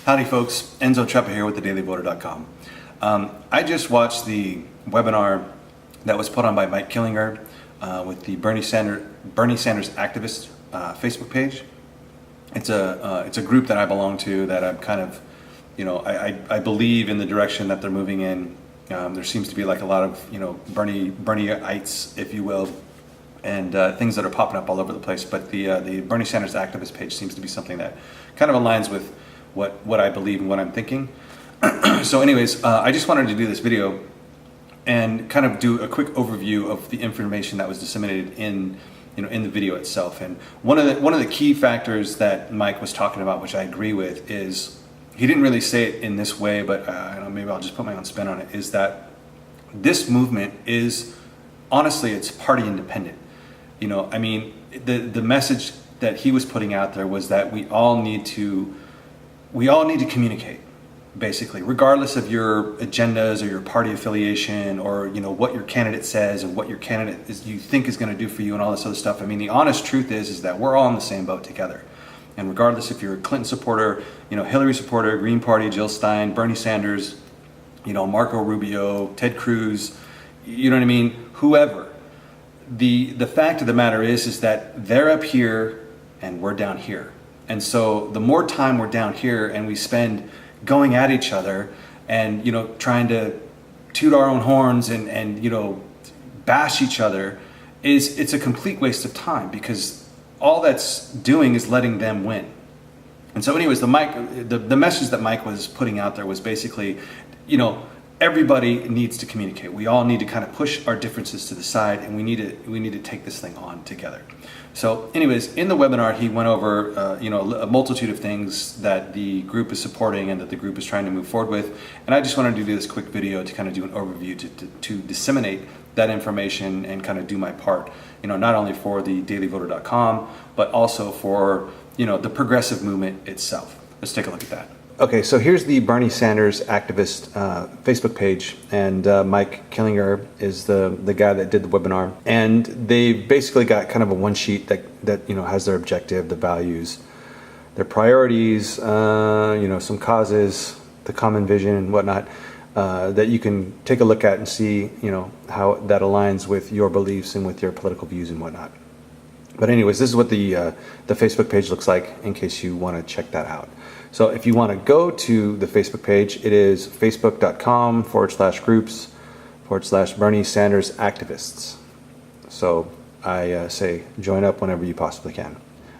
Howdy folks, Enzo Treppa here with thedailyvoter.com. I just watched the webinar that was put on by Mike Killinger with the Bernie Sanders activist Facebook page. It's a group that I belong to that I'm kind of, I believe in the direction that they're moving in. There seems to be like a lot of, Bernieites, if you will, and things that are popping up all over the place. But the Bernie Sanders activist page seems to be something that kind of aligns with what I believe and what I'm thinking. So anyways, I just wanted to do this video and kind of do a quick overview of the information that was disseminated in the video itself. And one of the key factors that Mike was talking about, which I agree with, is he didn't really say it in this way, but maybe I'll just put my own spin on it, is that this movement is, honestly, it's party independent. The message that he was putting out there was that we all need to communicate, basically, regardless of your agendas or your party affiliation or what your candidate says and what your candidate you think is going to do for you and all this other stuff. The honest truth is that we're all in the same boat together. And regardless if you're a Clinton supporter, Hillary supporter, Green Party, Jill Stein, Bernie Sanders, Marco Rubio, Ted Cruz, whoever. The fact of the matter is that they're up here and we're down here. And so the more time we're down here and we spend going at each other and trying to toot our own horns and bash each other, it's a complete waste of time, because all that's doing is letting them win. And so anyways, the message that Mike was putting out there was basically, everybody needs to communicate. We all need to kind of push our differences to the side, and we need to take this thing on together. So anyways, in the webinar, he went over a multitude of things that the group is supporting and that the group is trying to move forward with. And I just wanted to do this quick video to kind of do an overview to disseminate that information and kind of do my part, not only for the dailyvoter.com, but also for the progressive movement itself. Let's take a look at that. Okay, so here's the Bernie Sanders activist Facebook page, and Mike Killinger is the guy that did the webinar. And they basically got kind of a one sheet that has their objective, the values, their priorities, some causes, the common vision and whatnot, that you can take a look at and see, how that aligns with your beliefs and with your political views and whatnot. But anyways, this is what the Facebook page looks like, in case you want to check that out. So if you want to go to the Facebook page, it is facebook.com/groups/Bernie Sanders activists. So I say join up whenever you possibly can.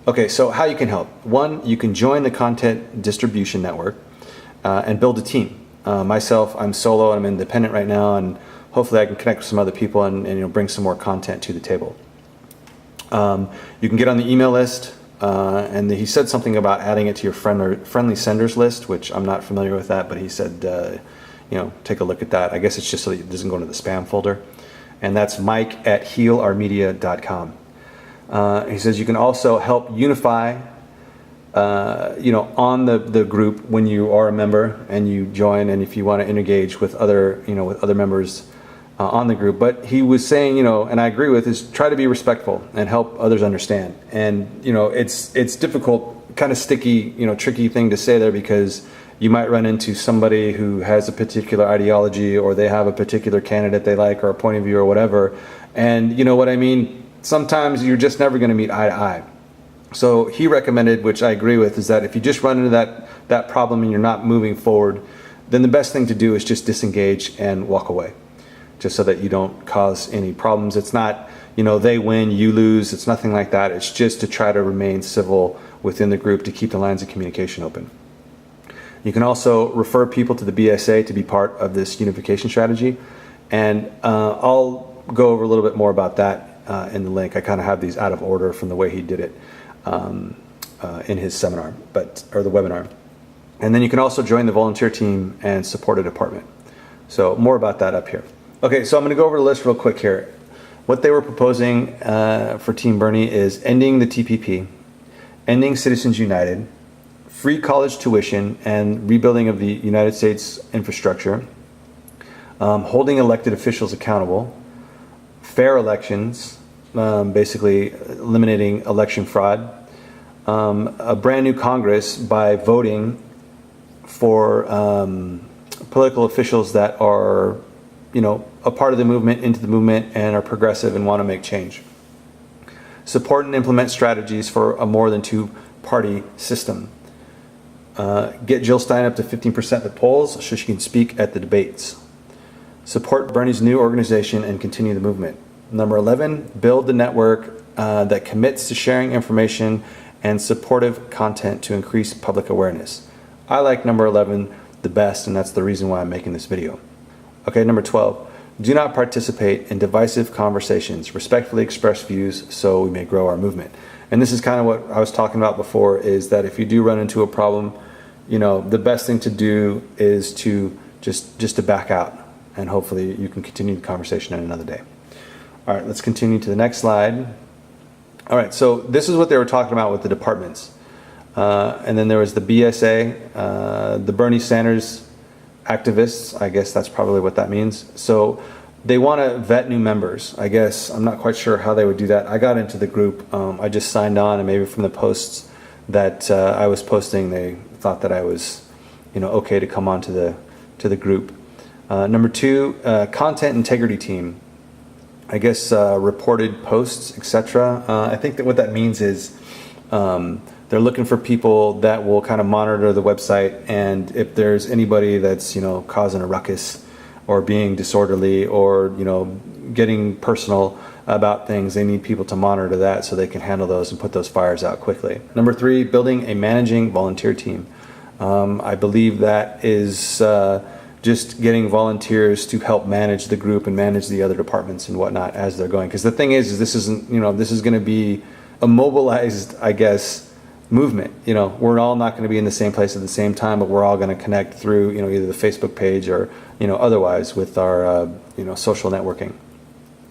Okay, so how you can help. One, you can join the content distribution network and build a team. Myself, I'm solo and I'm independent right now, and hopefully I can connect with some other people and bring some more content to the table. You can get on the email list, and he said something about adding it to your friendly senders list, which I'm not familiar with that, but he said, take a look at that. I guess it's just so that it doesn't go into the spam folder. And that's mike@healourmedia.com. He says you can also help unify, on the group when you are a member and you join, and if you want to engage with other members on the group. But he was saying, and I agree with, is try to be respectful and help others understand. And it's difficult, kind of sticky, tricky thing to say there, because you might run into somebody who has a particular ideology, or they have a particular candidate they like, or a point of view, or whatever. And sometimes you're just never going to meet eye to eye. So he recommended, which I agree with, is that if you just run into that problem and you're not moving forward, then the best thing to do is just disengage and walk away, just so that you don't cause any problems. It's not, they win, you lose. It's nothing like that. It's just to try to remain civil within the group, to keep the lines of communication open. You can also refer people to the BSA to be part of this unification strategy. And I'll go over a little bit more about that in the link. I kind of have these out of order from the way he did it in his seminar, or the webinar. And then you can also join the volunteer team and support a department. So more about that up here. Okay, so I'm going to go over the list real quick here. What they were proposing for Team Bernie is ending the TPP, ending Citizens United, free college tuition and rebuilding of the United States infrastructure, holding elected officials accountable, fair elections, basically eliminating election fraud, a brand new Congress by voting for political officials that are, a part of the movement, into the movement, and are progressive and want to make change. Support and implement strategies for a more than two-party system. Get Jill Stein up to 15% of the polls so she can speak at the debates. Support Bernie's new organization and continue the movement. Number 11, build the network that commits to sharing information and supportive content to increase public awareness. I like number 11 the best, and that's the reason why I'm making this video. Okay, number 12, do not participate in divisive conversations. Respectfully express views so we may grow our movement. And this is kind of what I was talking about before, is that if you do run into a problem, the best thing to do is to just to back out, and hopefully you can continue the conversation on another day. All right, let's continue to the next slide. All right, so this is what they were talking about with the departments. And then there was the BSA, the Bernie Sanders activists. I guess that's probably what that means. So they want to vet new members. I guess I'm not quite sure how they would do that. I got into the group. I just signed on, and maybe from the posts that I was posting, they thought that I was, okay to come on to the group. Number 2, content integrity team. I guess reported posts, etc. I think that what that means is they're looking for people that will kind of monitor the website, and if there's anybody that's causing a ruckus or being disorderly or getting personal about things, they need people to monitor that so they can handle those and put those fires out quickly. Number 3, building a managing volunteer team. I believe that is just getting volunteers to help manage the group and manage the other departments and whatnot as they're going. Because the thing is this isn't, this is going to be a mobilized, I guess, movement. We're all not going to be in the same place at the same time, but we're all going to connect through, either the Facebook page or, otherwise with our, social networking.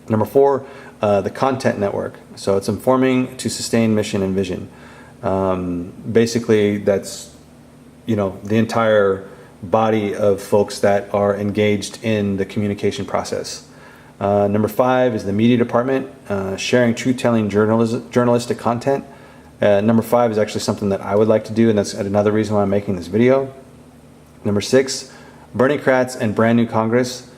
Number 4, the content network. So it's informing to sustain mission and vision. Basically, that's, the entire body of folks that are engaged in the communication process. Number 5 is the media department, sharing truth-telling journalistic content. Number 5 is actually something that I would like to do, and that's another reason why I'm making this video. Number 6, Berniecrats and brand new Congress,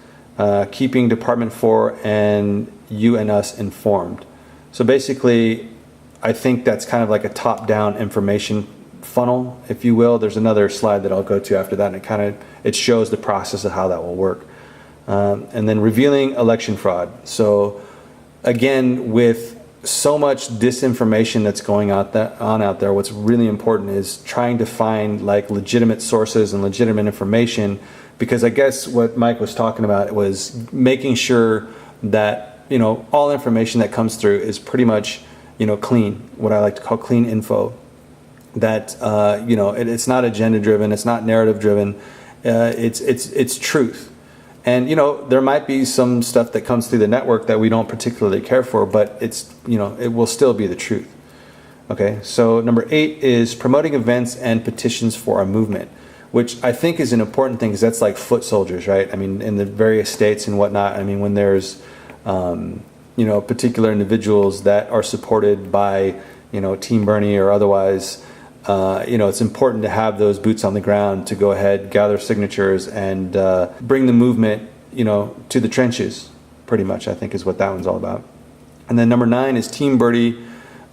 keeping Department 4 and you and us informed. So basically, I think that's kind of like a top-down information funnel, if you will. There's another slide that I'll go to after that, and it shows the process of how that will work. And then revealing election fraud. So again, with so much disinformation that's going on out there, what's really important is trying to find like legitimate sources and legitimate information, because I guess what Mike was talking about was making sure that all information that comes through is pretty much clean, what I like to call clean info. That it's not agenda driven, it's not narrative driven, it's truth. And there might be some stuff that comes through the network that we don't particularly care for, but it's it will still be the truth. Okay, so number 8 is promoting events and petitions for a movement, which I think is an important thing, because that's like foot soldiers, right? I mean, in the various states and whatnot. I mean, when there's particular individuals that are supported by Team Bernie or otherwise. It's important to have those boots on the ground to go ahead, gather signatures, and bring the movement, to the trenches, pretty much, I think is what that one's all about. And then number 9 is Team Bernie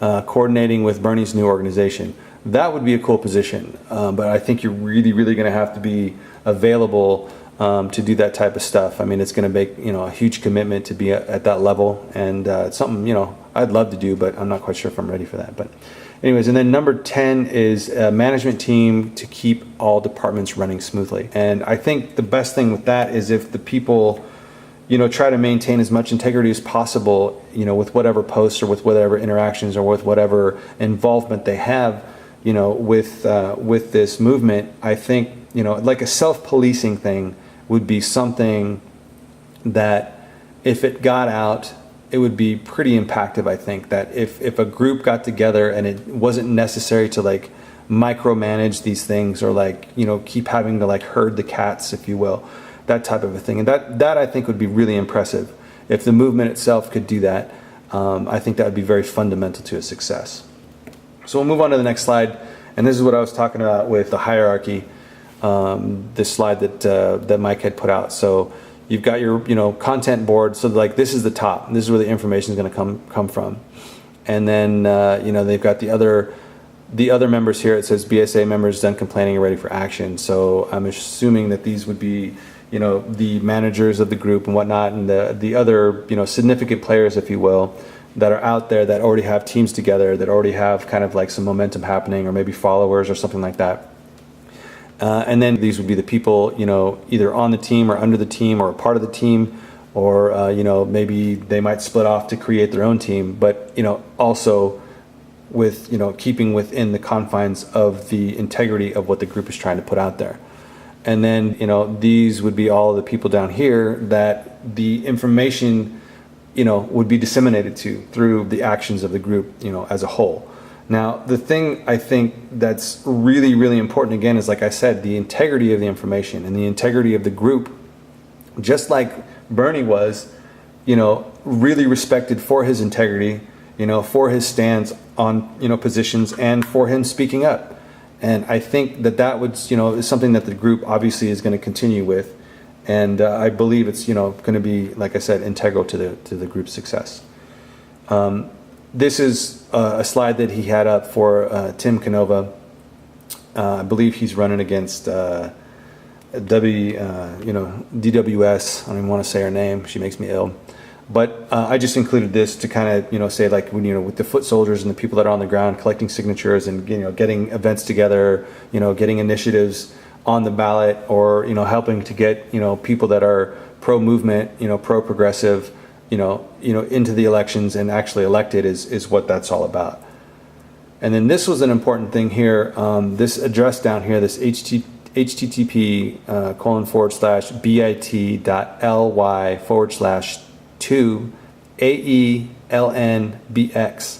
coordinating with Bernie's new organization. That would be a cool position, but I think you're really, really going to have to be available to do that type of stuff. I mean, it's going to make, a huge commitment to be at that level, and it's something, I'd love to do, but I'm not quite sure if I'm ready for that. But anyways, and then number 10 is a management team to keep all departments running smoothly. And I think the best thing with that is if the people, try to maintain as much integrity as possible, with whatever posts or with whatever interactions or with whatever involvement they have, with this movement. I think, like a self-policing thing would be something that if it got out, it would be pretty impactful. I think that if a group got together and it wasn't necessary to like micromanage these things or like, keep having to like herd the cats, if you will, that type of a thing. And that I think would be really impressive. If the movement itself could do that, I think that would be very fundamental to its success. So we'll move on to the next slide. And this is what I was talking about with the hierarchy. this slide that Mike had put out. So you've got your content board. So like this is the top. This is where the information is going to come from. And then they've got the other members here. It says BSA members done complaining and ready for action. So I'm assuming that these would be the managers of the group and whatnot, and the other significant players, if you will, that are out there that already have teams together, that already have kind of like some momentum happening, or maybe followers or something like that. And then these would be the people, either on the team or under the team or a part of the team, or, maybe they might split off to create their own team, but, also with, keeping within the confines of the integrity of what the group is trying to put out there. And then, these would be all the people down here that the information, would be disseminated to through the actions of the group, as a whole. Now, the thing I think that's really, really important, again, is like I said, the integrity of the information and the integrity of the group, just like Bernie was, really respected for his integrity, for his stands on, positions, and for him speaking up. And I think that would, is something that the group obviously is going to continue with. And I believe it's, going to be, like I said, integral to the group's success. This is a slide that he had up for Tim Canova. I believe he's running against DWS. I don't even want to say her name. She makes me ill. But I just included this to kind of, say, like, when, with the foot soldiers and the people that are on the ground collecting signatures and, getting events together, getting initiatives on the ballot, or, helping to get, people that are pro-movement, pro-progressive, into the elections and actually elected is what that's all about. And then this was an important thing here. This address down here, this http://bit.ly/2 AELNBX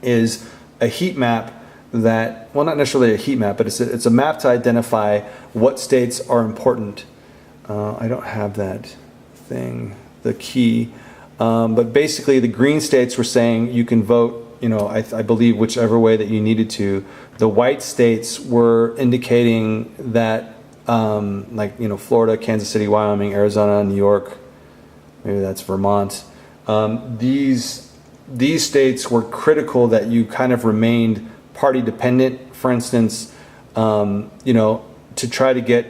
is a heat map that, well, not necessarily a heat map, but it's a map to identify what states are important. I don't have that thing, the key. But basically the green states were saying you can vote, I believe whichever way that you needed to. The white states were indicating that, Florida, Kansas City, Wyoming, Arizona, New York, maybe that's Vermont. These states were critical that you kind of remained party dependent. For instance, to try to get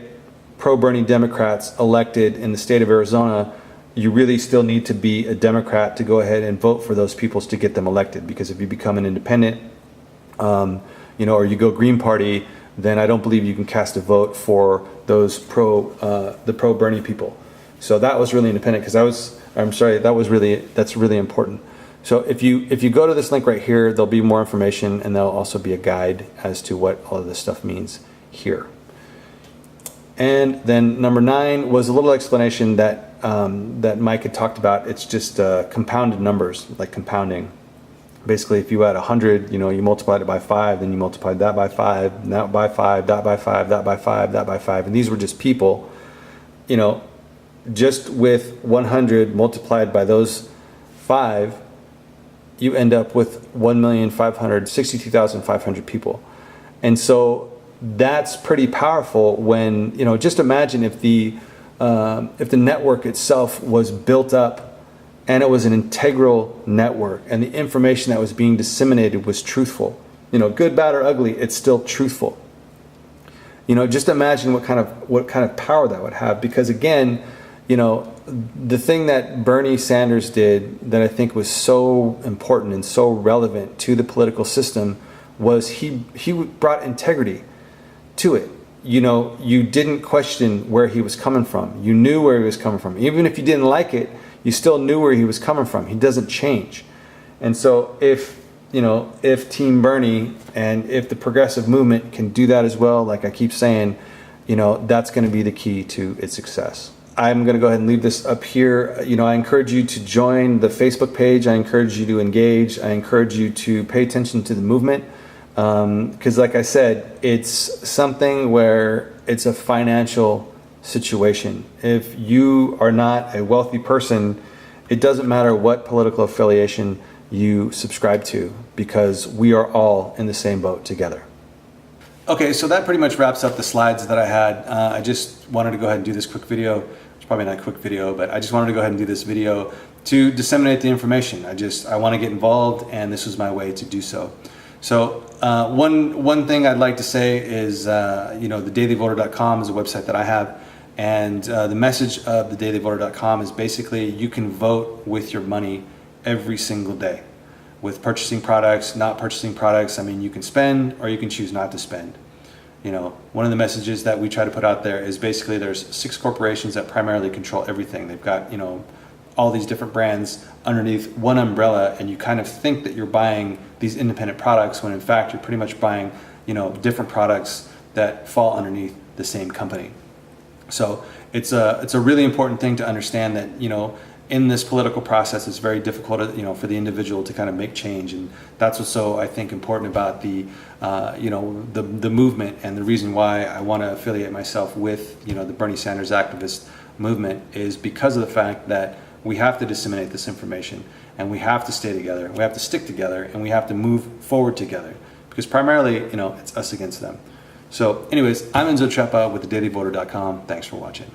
pro-Bernie Democrats elected in the state of Arizona, you really still need to be a Democrat to go ahead and vote for those peoples to get them elected. Because if you become an independent, or you go Green Party, then I don't believe you can cast a vote for those the pro-Bernie people. So that was really independent, because that's really important. So if you go to this link right here, there'll be more information, and there'll also be a guide as to what all of this stuff means here. And then number 9 was a little explanation that Mike had talked about. It's just compounded numbers, like compounding. Basically, if you had 100, you multiplied it by 5, then you multiplied that by 5, that by 5, that by 5, that by 5, that by 5, and these were just people. Just with 100 multiplied by those 5, you end up with 1,562,500 people. And so that's pretty powerful when, just imagine if the network itself was built up and it was an integral network and the information that was being disseminated was truthful. Good, bad, or ugly, it's still truthful. Just imagine what kind of power that would have, because again, the thing that Bernie Sanders did that I think was so important and so relevant to the political system was he brought integrity to it. You didn't question where he was coming from. You knew where he was coming from. Even if you didn't like it, you still knew where he was coming from. He doesn't change. And so if Team Bernie and if the progressive movement can do that as well, like I keep saying, that's going to be the key to its success. I'm going to go ahead and leave this up here. I encourage you to join the Facebook page. I encourage you to engage. I encourage you to pay attention to the movement. Because like I said, it's something where it's a financial situation. If you are not a wealthy person, it doesn't matter what political affiliation you subscribe to, because we are all in the same boat together. Okay, so that pretty much wraps up the slides that I had. I just wanted to go ahead and do this quick video. It's probably not a quick video, but I just wanted to go ahead and do this video to disseminate the information. I want to get involved, and this was my way to do so. So one thing I'd like to say is, the dailyvoter.com is a website that I have, and the message of the dailyvoter.com is basically you can vote with your money every single day. With purchasing products, not purchasing products, I mean, you can spend or you can choose not to spend. One of the messages that we try to put out there is basically there's 6 corporations that primarily control everything. They've got, all these different brands underneath one umbrella, and you kind of think that you're buying these independent products when in fact you're pretty much buying, different products that fall underneath the same company. So it's a really important thing to understand that, in this political process, it's very difficult, for the individual to kind of make change, and that's what's so, I think, important about the movement, and the reason why I want to affiliate myself with, the Bernie Sanders activist movement is because of the fact that we have to disseminate this information, and we have to stay together, and we have to stick together, and we have to move forward together, because primarily, it's us against them. So, anyways, I'm Enzo Treppa with thedailyvoter.com. Thanks for watching.